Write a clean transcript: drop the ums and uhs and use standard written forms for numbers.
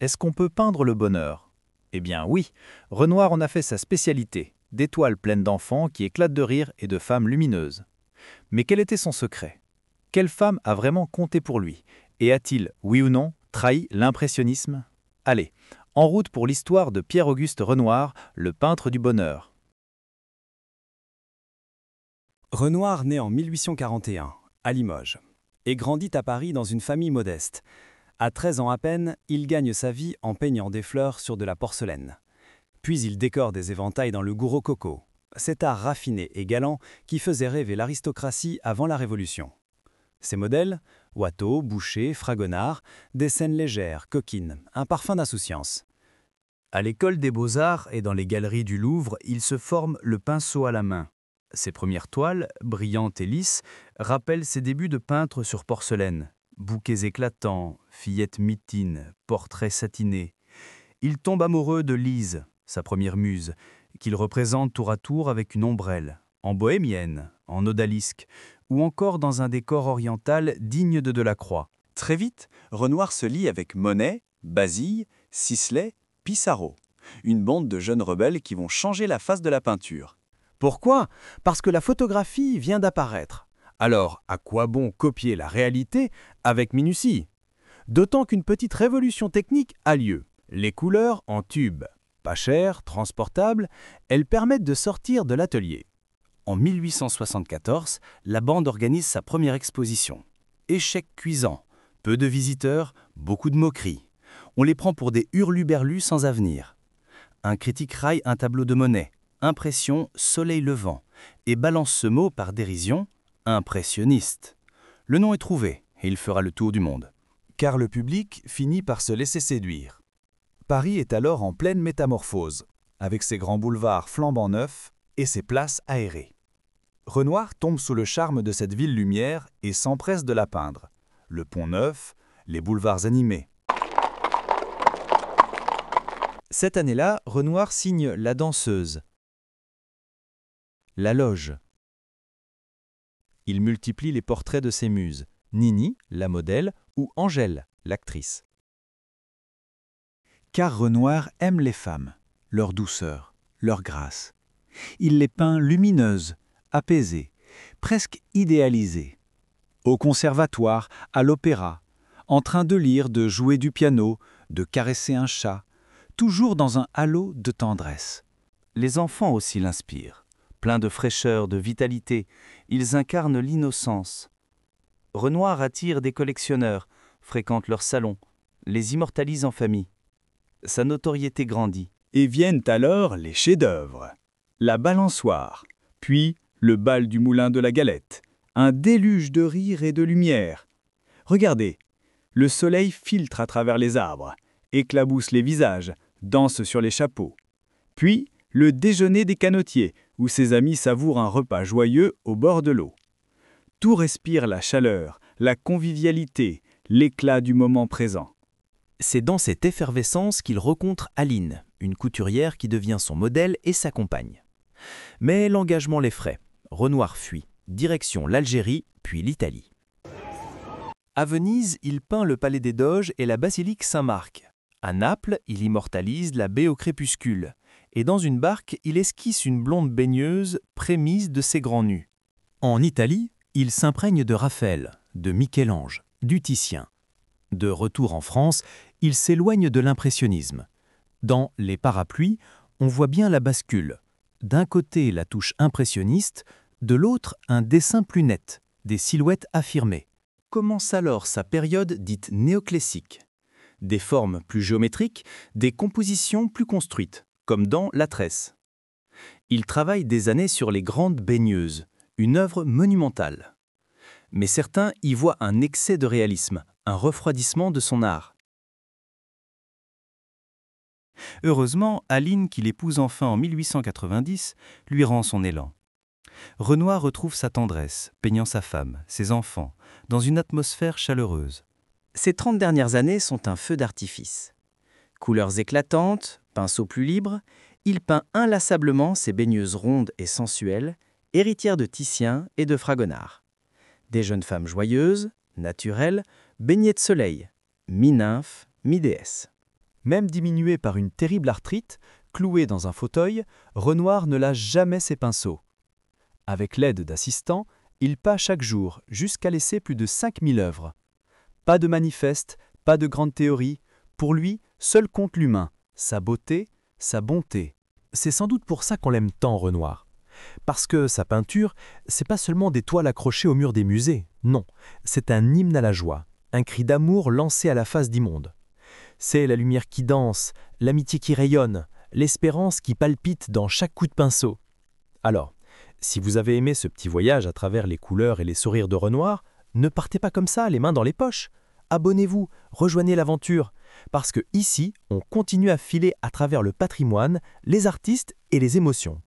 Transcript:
est-ce qu'on peut peindre le bonheur? Eh bien oui, Renoir en a fait sa spécialité, d'étoiles pleines d'enfants qui éclatent de rire et de femmes lumineuses. Mais quel était son secret? Quelle femme a vraiment compté pour lui? Et a-t-il, oui ou non, trahi l'impressionnisme? Allez, en route pour l'histoire de Pierre-Auguste Renoir, le peintre du bonheur. Renoir naît en 1841, à Limoges, et grandit à Paris dans une famille modeste. À 13 ans à peine, il gagne sa vie en peignant des fleurs sur de la porcelaine. Puis il décore des éventails dans le goût rococo, cet art raffiné et galant qui faisait rêver l'aristocratie avant la Révolution. Ses modèles, Watteau, Boucher, Fragonard, des scènes légères, coquines, un parfum d'insouciance. À l'école des beaux-arts et dans les galeries du Louvre, il se forme le pinceau à la main. Ses premières toiles, brillantes et lisses, rappellent ses débuts de peintre sur porcelaine. Bouquets éclatants, fillettes mitines, portraits satinés. Il tombe amoureux de Lise, sa première muse, qu'il représente tour à tour avec une ombrelle, en bohémienne, en odalisque, ou encore dans un décor oriental digne de Delacroix. Très vite, Renoir se lie avec Monet, Basile, Sisley, Pissarro, une bande de jeunes rebelles qui vont changer la face de la peinture. Pourquoi? Parce que la photographie vient d'apparaître. Alors, à quoi bon copier la réalité avec minutie? D'autant qu'une petite révolution technique a lieu. Les couleurs en tube, pas chères, transportables, elles permettent de sortir de l'atelier. En 1874, la bande organise sa première exposition. Échec cuisant, peu de visiteurs, beaucoup de moqueries. On les prend pour des hurluberlus sans avenir. Un critique raille un tableau de Monet, impression soleil levant, et balance ce mot par dérision, impressionniste. Le nom est trouvé, et il fera le tour du monde. Car le public finit par se laisser séduire. Paris est alors en pleine métamorphose, avec ses grands boulevards flambant neufs et ses places aérées. Renoir tombe sous le charme de cette ville lumière et s'empresse de la peindre. Le pont neuf, les boulevards animés. Cette année-là, Renoir signe La Danseuse, La Loge. Il multiplie les portraits de ses muses, Nini, la modèle, ou Angèle, l'actrice. Car Renoir aime les femmes, leur douceur, leur grâce. Il les peint lumineuses, apaisées, presque idéalisées. Au conservatoire, à l'opéra, en train de lire, de jouer du piano, de caresser un chat, toujours dans un halo de tendresse. Les enfants aussi l'inspirent. Pleins de fraîcheur, de vitalité, ils incarnent l'innocence. Renoir attire des collectionneurs, fréquente leurs salons, les immortalise en famille. Sa notoriété grandit. Et viennent alors les chefs-d'œuvre. La balançoire, puis le bal du moulin de la Galette, un déluge de rire et de lumière. Regardez, le soleil filtre à travers les arbres, éclabousse les visages, danse sur les chapeaux. Puis, le déjeuner des canotiers, où ses amis savourent un repas joyeux au bord de l'eau. Tout respire la chaleur, la convivialité, l'éclat du moment présent. C'est dans cette effervescence qu'il rencontre Aline, une couturière qui devient son modèle et sa compagne. Mais l'engagement l'effraie. Renoir fuit, direction l'Algérie, puis l'Italie. À Venise, il peint le Palais des Doges et la basilique Saint-Marc. À Naples, il immortalise la baie au crépuscule. Et dans une barque, il esquisse une blonde baigneuse prémise de ses grands nus. En Italie, il s'imprègne de Raphaël, de Michel-Ange, du Titien. De retour en France, il s'éloigne de l'impressionnisme. Dans Les Parapluies, on voit bien la bascule. D'un côté, la touche impressionniste, de l'autre, un dessin plus net, des silhouettes affirmées. Commence alors sa période dite néoclassique. Des formes plus géométriques, des compositions plus construites, comme dans La Tresse. Il travaille des années sur les Grandes Baigneuses, une œuvre monumentale. Mais certains y voient un excès de réalisme, un refroidissement de son art. Heureusement, Aline, qu'il épouse enfin en 1890, lui rend son élan. Renoir retrouve sa tendresse, peignant sa femme, ses enfants, dans une atmosphère chaleureuse. Ces 30 dernières années sont un feu d'artifice. Couleurs éclatantes, pinceau plus libre, il peint inlassablement ses baigneuses rondes et sensuelles, héritières de Titien et de Fragonard. Des jeunes femmes joyeuses, naturelles, baignées de soleil, mi-nymphes, mi-déesses. Même diminué par une terrible arthrite, cloué dans un fauteuil, Renoir ne lâche jamais ses pinceaux. Avec l'aide d'assistants, il peint chaque jour jusqu'à laisser plus de 5000 œuvres. Pas de manifeste, pas de grande théorie. Pour lui, seul compte l'humain, sa beauté, sa bonté. C'est sans doute pour ça qu'on l'aime tant, Renoir. Parce que sa peinture, c'est pas seulement des toiles accrochées au mur des musées, non, c'est un hymne à la joie, un cri d'amour lancé à la face d'immonde. C'est la lumière qui danse, l'amitié qui rayonne, l'espérance qui palpite dans chaque coup de pinceau. Alors, si vous avez aimé ce petit voyage à travers les couleurs et les sourires de Renoir, ne partez pas comme ça, les mains dans les poches. Abonnez-vous, rejoignez l'aventure, parce que ici, on continue à filer à travers le patrimoine, les artistes et les émotions.